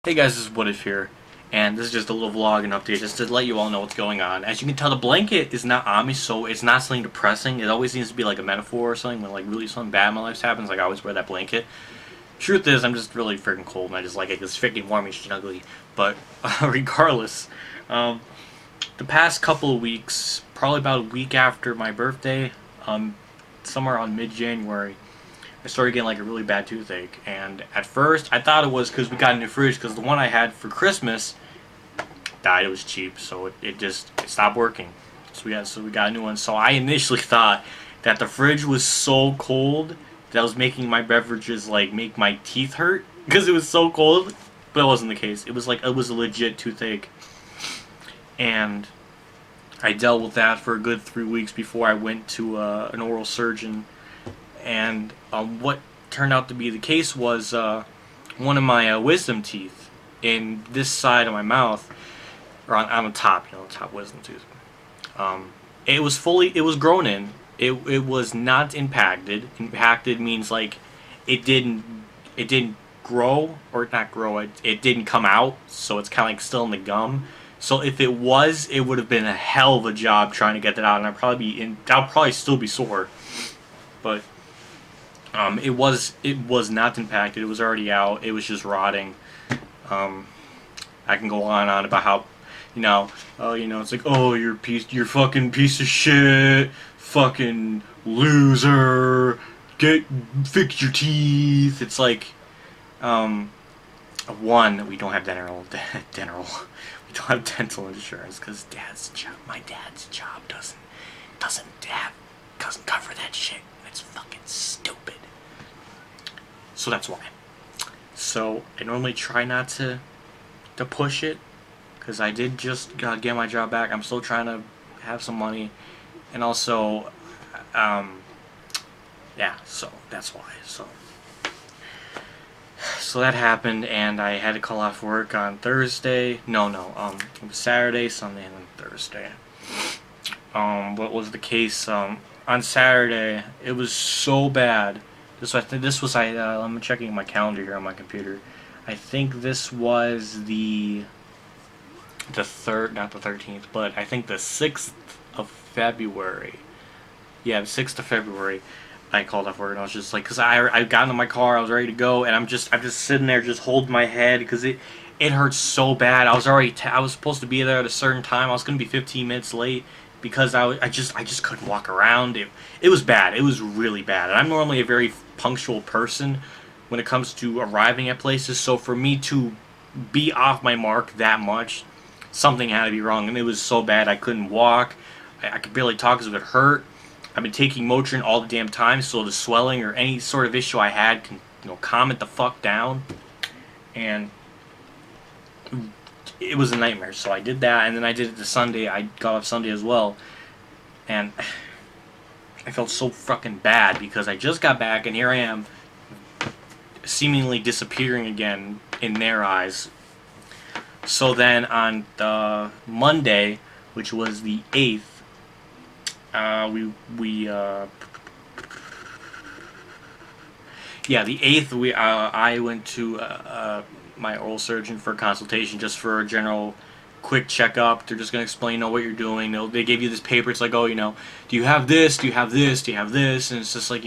Hey guys, this is What If here, and this is just a little vlog and update just to let you all know what's going on. As you can tell, the blanket is not on me, so it's not something depressing. It always needs to be like a metaphor or something when like really something bad in my life happens. Like I always wear that blanket. Truth is, I'm just really freaking cold and I just like it. It's freaking warm and snuggly. But regardless, the past couple of weeks, probably about a week after my birthday, somewhere on mid-January, I started getting like a really bad toothache, and at first I thought it was because we got a new fridge, because the one I had for Christmas died. It was cheap, so it stopped working. So we got a new one. So I initially thought that the fridge was so cold that was making my beverages like make my teeth hurt because it was so cold, but it wasn't the case. It was a legit toothache, and I dealt with that for a good 3 weeks before I went to an oral surgeon. And what turned out to be the case was one of my wisdom teeth in this side of my mouth, or on the top, the top wisdom tooth. It was grown in. It was not impacted. Impacted means like it didn't grow, or not grow. It didn't come out, so it's kind of like still in the gum. So if it was, it would have been a hell of a job trying to get that out, and I'll probably still be sore, but. It was not impacted. It was already out. It was just rotting. I can go on and on about how, it's like, oh, you're fucking piece of shit, fucking loser. Fix your teeth. It's like, one, we don't have we don't have dental insurance because my dad's job doesn't cover that shit. It's fucking stupid. So that's why. So I normally try not to push it, because I did just get my job back. I'm still trying to have some money, and also, yeah. So that's why. So that happened, and I had to call off work on Thursday. It was Saturday, Sunday, and then Thursday. What was the case? On Saturday, it was so bad. Let me checking my calendar here on my computer. I think this was the third, not the 13th, but I think the 6th of February. Yeah, the 6th of February. I called off work, and I was just like, because I got into my car, I was ready to go, and I'm just sitting there, just holding my head because it hurts so bad. I was supposed to be there at a certain time. I was gonna be 15 minutes late, because I just couldn't walk around. It was bad. It was really bad. And I'm normally a very punctual person when it comes to arriving at places. So for me to be off my mark that much, something had to be wrong. And it was so bad I couldn't walk. I could barely talk because it hurt. I've been taking Motrin all the damn time, so the swelling or any sort of issue I had can calm it the fuck down. And it was a nightmare. So I did that, and then I did it the Sunday. I got off Sunday as well, and I felt so fucking bad because I just got back, and here I am, seemingly disappearing again in their eyes. So then on the Monday, which was the 8th, the 8th, I went to my oral surgeon for a consultation, just for a general quick checkup. They're just going to explain what you're doing. They give you this paper. It's like, oh, do you have this? Do you have this? Do you have this? And it's just like,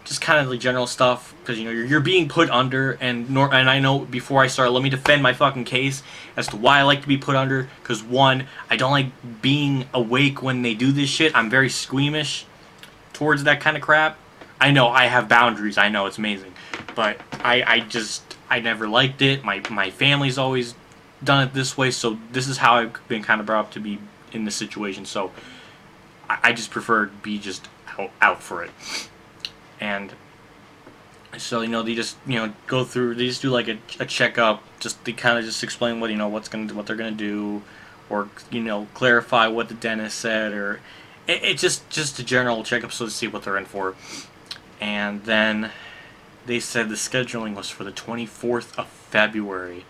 just kind of like general stuff, because you're being put under, and I know, before I start, let me defend my fucking case as to why I like to be put under. Because one, I don't like being awake when they do this shit. I'm very squeamish towards that kind of crap. I know I have boundaries. I know it's amazing, but I never liked it. My family's always done it this way, so this is how I've been kind of brought up to be in this situation. So I just prefer to be just out for it. And so they just go through. They just do like a checkup. Just they kind of just explain what what they're gonna do, or clarify what the dentist said, or it's just a general checkup, so to see what they're in for. And then they said the scheduling was for the 24th of February,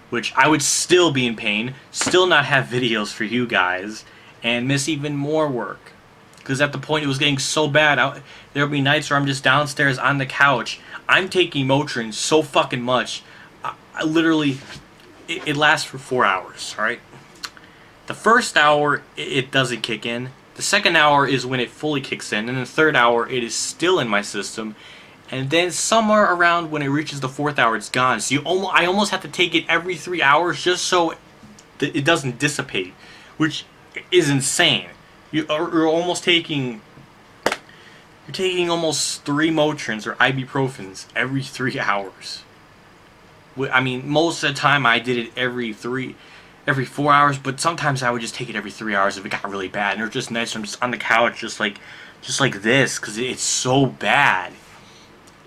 which I would still be in pain, still not have videos for you guys, and miss even more work. Because at the point it was getting so bad, there would be nights where I'm just downstairs on the couch. I'm taking Motrin so fucking much. I literally, it lasts for 4 hours. All right. The first hour it doesn't kick in. The second hour is when it fully kicks in, and the third hour it is still in my system. And then somewhere around when it reaches the fourth hour, it's gone. So I almost have to take it every 3 hours just so that it doesn't dissipate, which is insane. You're almost taking almost 3 Motrins or ibuprofens every 3 hours. I mean, most of the time I did it every 4 hours, but sometimes I would just take it every 3 hours if it got really bad. And it was just nice. I'm just on the couch, just like this, because it's so bad.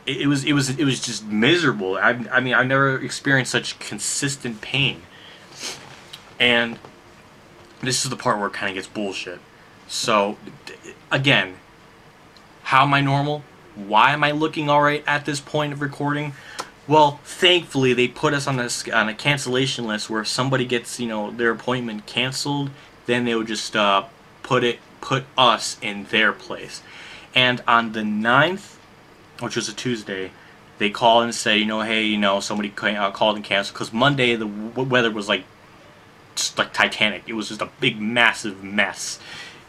It was just miserable. I mean, I've never experienced such consistent pain. And this is the part where it kind of gets bullshit. So, again, how am I normal? Why am I looking alright at this point of recording? Well, thankfully they put us on a cancellation list where if somebody gets their appointment canceled, then they would just put us in their place. And on the 9th, which was a Tuesday, they call and say, hey, somebody called and canceled, because Monday the weather was just like Titanic. It was just a big, massive mess.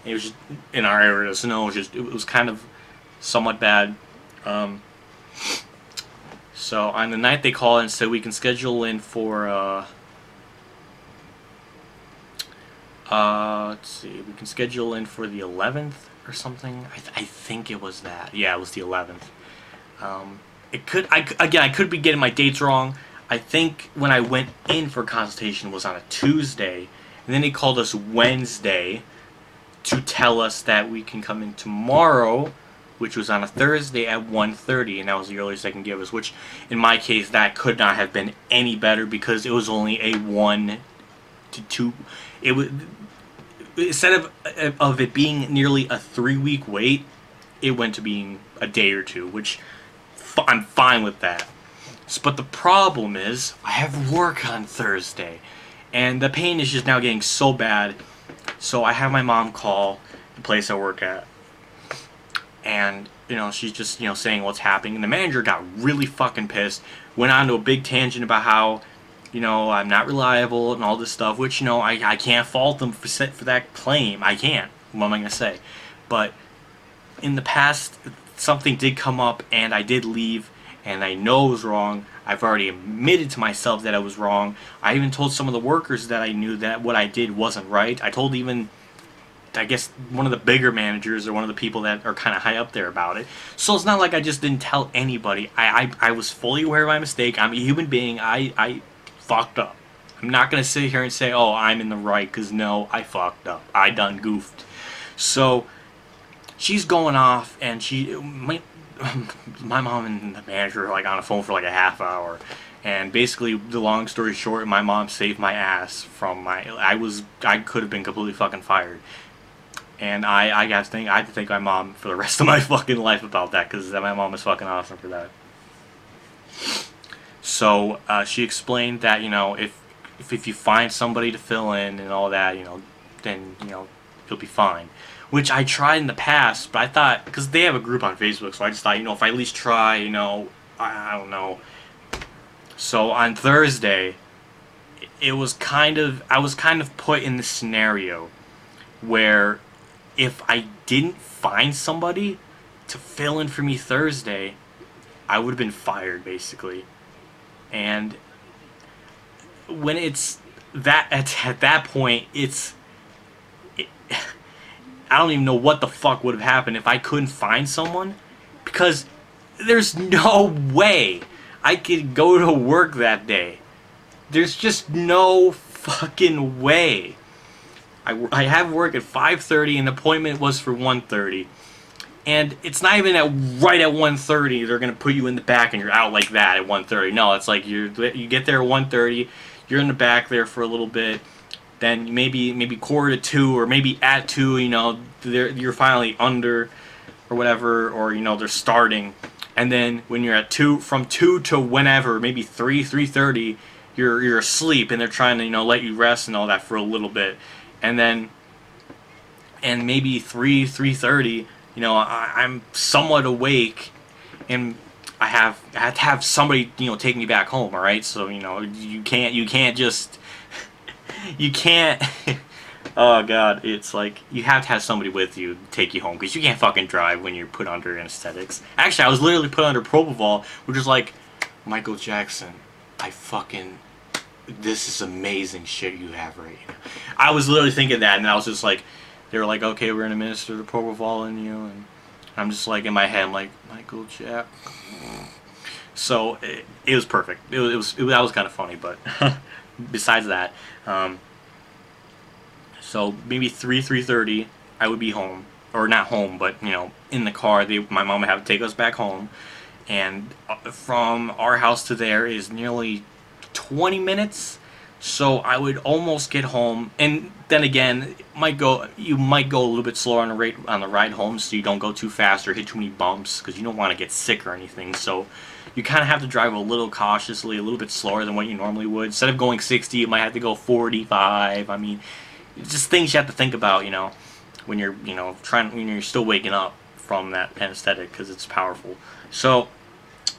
It was just in our area. The snow was it was kind of somewhat bad. So on the 9th they call and say we can schedule in for let's see, we can schedule in for the 11th or something. I think it was that. Yeah, it was the 11th. I could be getting my dates wrong. I think when I went in for consultation was on a Tuesday, and then they called us Wednesday to tell us that we can come in tomorrow, which was on a Thursday at 1:30, and that was the earliest they can give us, which in my case that could not have been any better because it was only a 1 to 2. It was, instead of it being nearly a 3-week wait, it went to being a day or two, which I'm fine with that. But the problem is I have work on Thursday, and the pain is just now getting so bad. So I have my mom call the place I work at, and she's just saying what's happening, and the manager got really fucking pissed, went on to a big tangent about how I'm not reliable and all this stuff, which I can't fault them for that claim. I can't. What am I gonna say? But in the past something did come up and I did leave, and I know it was wrong. I've already admitted to myself that I was wrong. I even told some of the workers that I knew that what I did wasn't right. I told even, I guess, one of the bigger managers or one of the people that are kind of high up there about it. So it's not like I just didn't tell anybody. I was fully aware of my mistake. I'm a human being. I fucked up. I'm not going to sit here and say, oh, I'm in the right, because no, I fucked up. I done goofed. So she's going off, and my mom and the manager are on the phone for a half hour, and basically the long story short, my mom saved my ass from I could have been completely fucking fired, and I had to thank my mom for the rest of my fucking life about that, because my mom is fucking awesome for that. So she explained that if you find somebody to fill in and all that, then you'll be fine. Which I tried in the past, but I thought, because they have a group on Facebook, so I just thought, if I at least try, I don't know. So on Thursday, I was kind of put in the scenario where if I didn't find somebody to fill in for me Thursday, I would have been fired, basically. And when it's that, at that point, I don't even know what the fuck would have happened if I couldn't find someone, because there's no way I could go to work that day. There's just no fucking way. I have work at 5:30 and the appointment was for 1:30. And it's not even right at 1:30 they're going to put you in the back and you're out like that at 1:30. No, it's like you get there at 1:30, you're in the back there for a little bit. Then maybe quarter to 2, or maybe at 2, you're finally under or whatever, or they're starting, and then when you're at 2, from 2 to whenever, maybe 3:30, you're asleep, and they're trying to let you rest and all that for a little bit, and maybe 3:30, I'm somewhat awake, and I have to have somebody, take me back home. All right, so you can't just you can't. Oh god, it's like you have to have somebody with you to take you home because you can't fucking drive when you're put under anesthetics. Actually, I was literally put under propofol, which is like, Michael Jackson, this is amazing shit you have right now. I was literally thinking that, and I was just like, they were like, okay, we're gonna administer the propofol in you, and I'm just like, in my head, I'm like, Michael Jack. So it was perfect. That was kind of funny, but besides that, so maybe 3:30, I would be home, or not home, but in the car. My mom would have to take us back home, and from our house to there is nearly 20 minutes. So I would almost get home, and then again, you might go a little bit slower on the ride home, so you don't go too fast or hit too many bumps, because you don't want to get sick or anything. So you kind of have to drive a little cautiously, a little bit slower than what you normally would. Instead of going 60, you might have to go 45. I mean, it's just things you have to think about, when you're, when you're still waking up from that anesthetic, because it's powerful. So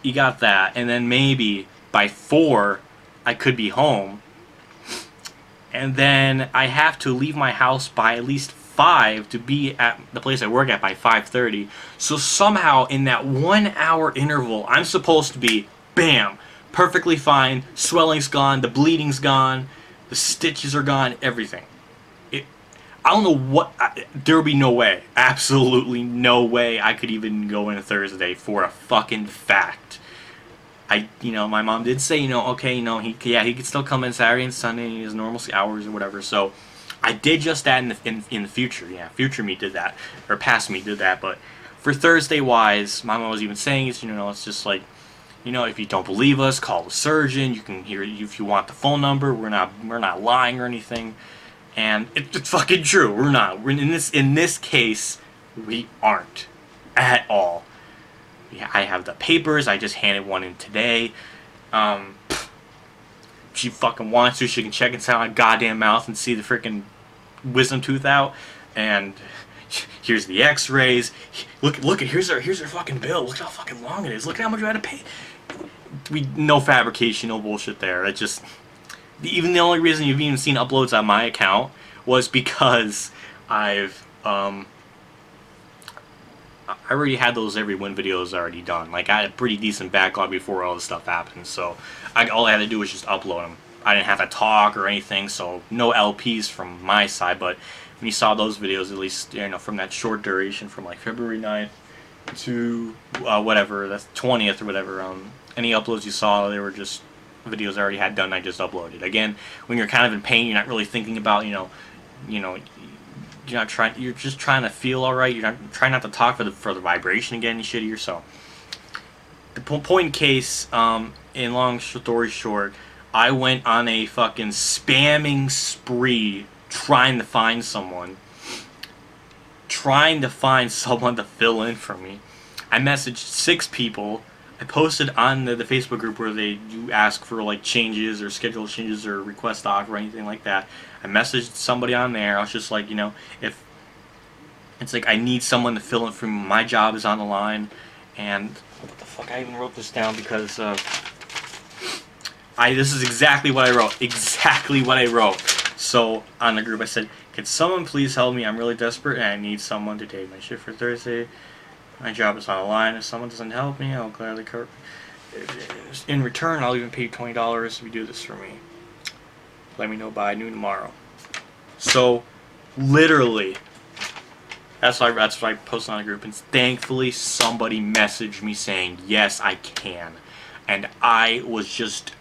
you got that, and then maybe by 4, I could be home. And then I have to leave my house by at least 5 to be at the place I work at by 5:30. So somehow in that 1 hour interval, I'm supposed to be, bam, perfectly fine, swelling's gone, the bleeding's gone, the stitches are gone, everything. I don't know there would be no way, absolutely no way I could even go in Thursday for a fucking fact. My mom did say, okay, he could still come in Saturday and Sunday in his normal hours or whatever. So I did just that in the future. Yeah, future me did that, or past me did that. But for Thursday wise, my mom was even saying it's just like, if you don't believe us, call the surgeon. You can hear if you want the phone number. We're not lying or anything, and it's fucking true. We're not. We're in this case, we aren't at all. Yeah, I have the papers. I just handed one in today. She fucking wants to. She can check inside my goddamn mouth and see the freaking wisdom tooth out. And here's the X-rays. Look. Here's her fucking bill. Look how fucking long it is. Look how much we had to pay. No fabrication, no bullshit there. It just, even the only reason you've even seen uploads on my account was because I already had those every win videos already done. Like, I had a pretty decent backlog before all this stuff happened, so all I had to do was just upload them. I didn't have to talk or anything, so no LPs from my side. But when you saw those videos, at least from that short duration, from like February 9th to whatever, that's 20th or whatever, any uploads you saw, they were just videos I already had done. I just uploaded. Again, when you're kind of in pain, you're not really thinking about you're just trying to feel alright. You're not trying not to talk for the vibration again, shittier. So the point in case, in long story short, I went on a fucking spamming spree trying to find someone to fill in for me. I messaged 6 people. I posted on the Facebook group where you ask for like changes or schedule changes or request off or anything like that. I messaged somebody on there. I was just like, if it's like I need someone to fill in for me, my job is on the line. And what the fuck? I even wrote this down because this is exactly what I wrote. Exactly what I wrote. So on the group I said, "Can someone please help me? I'm really desperate and I need someone to take my shift for Thursday. My job is on the line. If someone doesn't help me, I'll gladly cover. In return, I'll even pay you $20 if you do this for me. Let me know by noon tomorrow." So, literally, that's what I posted on the group, and thankfully somebody messaged me saying, yes, I can. And I was just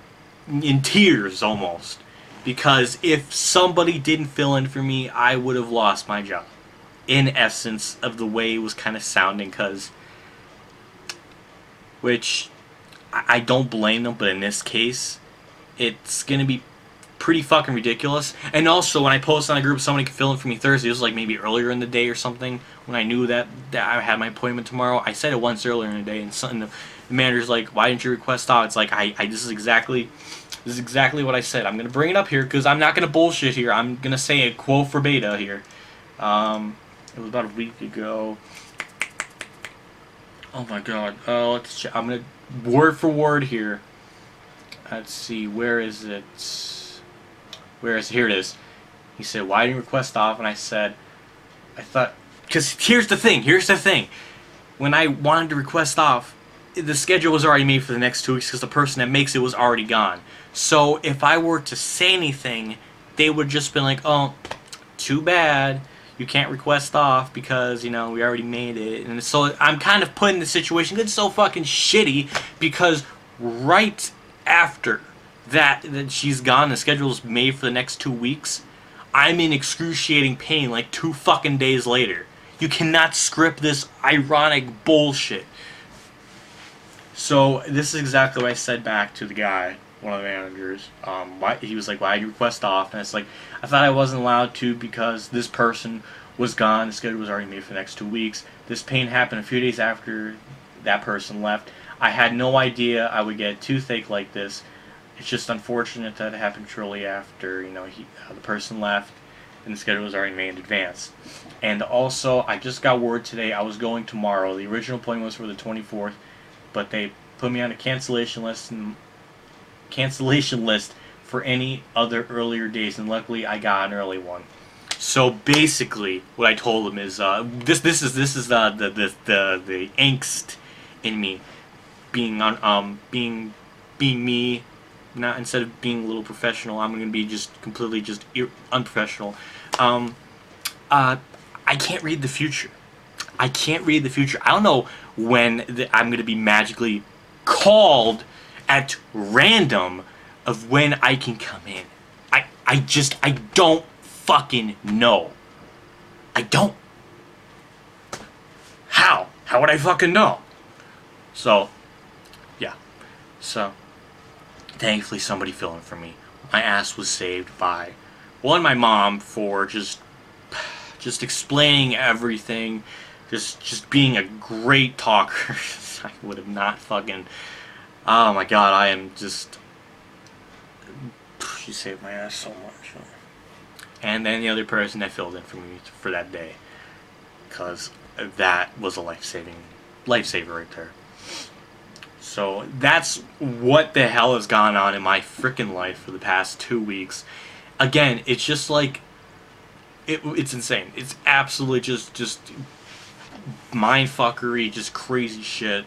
in tears almost, because if somebody didn't fill in for me, I would have lost my job. In essence of the way it was kind of sounding, which I don't blame them, but in this case, it's gonna be pretty fucking ridiculous. And also, when I posted on a group, somebody could fill in for me Thursday. It was like maybe earlier in the day or something when I knew that I had my appointment tomorrow. I said it once earlier in the day, and the manager's like, "Why didn't you request off?" It's like this is exactly what I said. I'm gonna bring it up here because I'm not gonna bullshit here. I'm gonna say a quote for beta here. It was about a week ago. Oh my god. Let's check. I'm gonna word for word here. Let's see, where is it? Here it is. He said, why didn't you request off? And I said, I thought, because here's the thing. When I wanted to request off, the schedule was already made for the next 2 weeks because the person that makes it was already gone. So if I were to say anything, they would just be like, oh, too bad. You can't request off because, we already made it. And so I'm kind of put in the situation. It's so fucking shitty because right after that she's gone, the schedule's made for the next 2 weeks, I'm in excruciating pain like 2 fucking days later. You cannot script this ironic bullshit. So this is exactly what I said back to the guy, one of the managers. He was like, why did you request off? And it's like, I thought I wasn't allowed to because this person was gone. The schedule was already made for the next 2 weeks. This pain happened a few days after that person left. I had no idea I would get a toothache like this. It's just unfortunate that it happened shortly after, the person left and the schedule was already made in advance. And also, I just got word today I was going tomorrow. The original appointment was for the 24th, but they put me on a cancellation list for any other earlier days, and luckily I got an early one. So basically, what I told him is this is the angst in me being me. Not instead of being a little professional, I'm gonna be just completely unprofessional. I can't read the future. I don't know when I'm gonna be magically called at random of when I can come in. I don't fucking know. I don't. How would I fucking know? So, yeah. So, thankfully somebody filled in for me. My ass was saved by, one, my mom for just explaining everything, just being a great talker. I would have not fucking, oh my god, I am just, she saved my ass so much. And then the other person that filled in for me for that day, because that was a lifesaver right there. So that's what the hell has gone on in my freaking life for the past 2 weeks. Again, it's just like, it's insane. It's absolutely just mindfuckery, just crazy shit.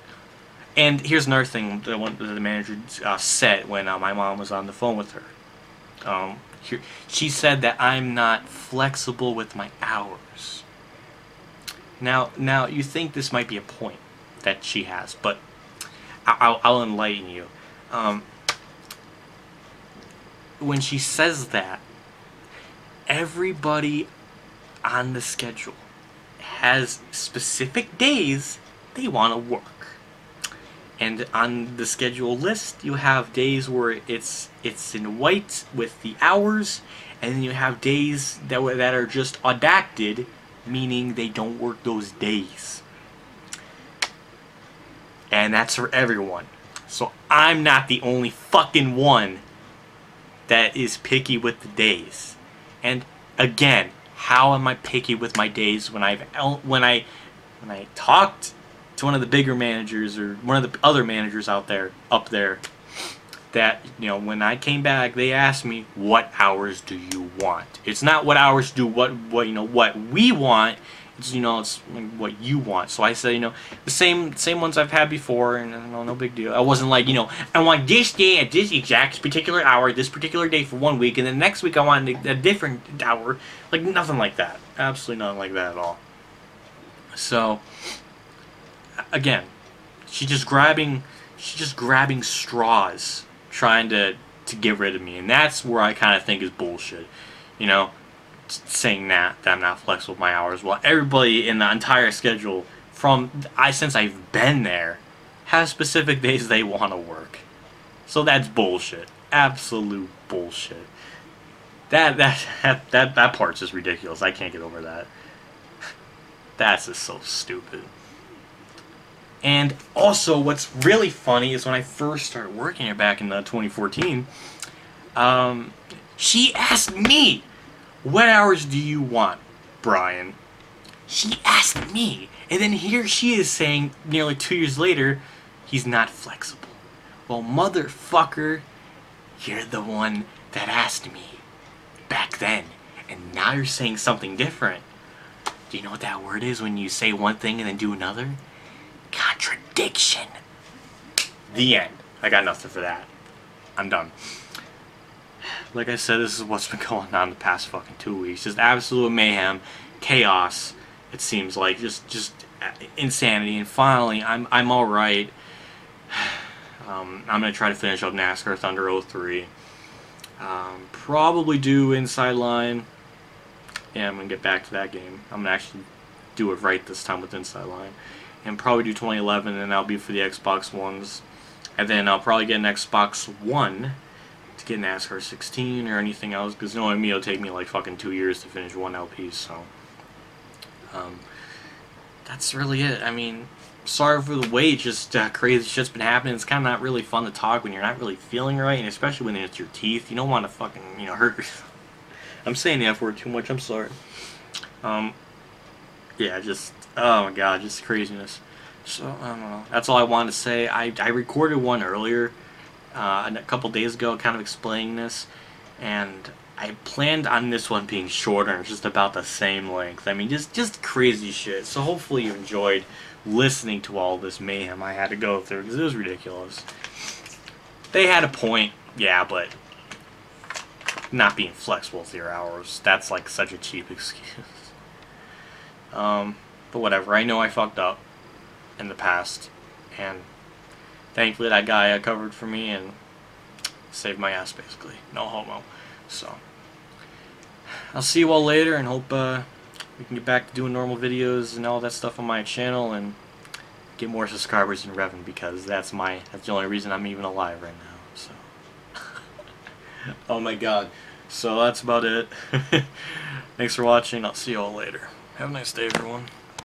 And here's another thing that the manager said when my mom was on the phone with her. She said that I'm not flexible with my hours. Now you think this might be a point that she has, but I'll enlighten you. When she says that, everybody on the schedule has specific days they want to work. And on the schedule list, you have days where it's in white with the hours, and then you have days that are just redacted, meaning they don't work those days. And that's for everyone. So I'm not the only fucking one that is picky with the days. And again, how am I picky with my days when I talked to one of the bigger managers or one of the other managers up there, that when I came back, they asked me, what hours do you want? It's not what hours do what we want. It's it's what you want. So I said, the same ones I've had before, and no big deal. I wasn't like, I want this day at this exact particular hour, this particular day for 1 week, and then next week I want a different hour. Like, nothing like that. Absolutely nothing like that at all. So, again, she's just grabbing straws, trying to get rid of me, and that's where I kind of think is bullshit. Saying that I'm not flexible with my hours. Well, everybody in the entire schedule since I've been there has specific days they want to work. So that's bullshit. Absolute bullshit. That part's just ridiculous. I can't get over that. That's just so stupid. And also, what's really funny is when I first started working here back in 2014, she asked me, what hours do you want, Brian? She asked me. And then here she is saying, nearly 2 years later, he's not flexible. Well, motherfucker, you're the one that asked me back then, and now you're saying something different. Do you know what that word is when you say one thing and then do another? Contradiction. The end. I got nothing for that. I'm done. Like I said, this is what's been going on the past fucking 2 weeks. Just absolute mayhem, chaos. It seems like just insanity. And finally, I'm all right. I'm gonna try to finish up NASCAR Thunder 03. Probably do Inside Line. Yeah, I'm gonna get back to that game. I'm gonna actually do it right this time with Inside Line, and probably do 2011, and that'll be for the Xbox Ones. And then I'll probably get an Xbox One to get NASCAR 16 or anything else, because knowing me, it'll take me like fucking 2 years to finish one LP. So, that's really it. I mean, sorry for the wait. Just crazy shit's been happening. It's kind of not really fun to talk when you're not really feeling right, and especially when it's your teeth. You don't want to fucking hurt yourself. I'm saying the F word too much. I'm sorry. Yeah, just oh my god, just craziness. So I don't know. That's all I wanted to say. I recorded one earlier, a couple days ago, kind of explaining this, and I planned on this one being shorter and just about the same length. I mean, just crazy shit. So hopefully you enjoyed listening to all this mayhem I had to go through, because it was ridiculous. They had a point, yeah, but not being flexible with your hours, that's like such a cheap excuse. But whatever, I know I fucked up in the past, and thankfully that guy covered for me and saved my ass, basically. No homo. So I'll see you all later, and hope we can get back to doing normal videos and all that stuff on my channel and get more subscribers in Revan, because that's the only reason I'm even alive right now. So oh my god. So that's about it. Thanks for watching. I'll see you all later. Have a nice day, everyone.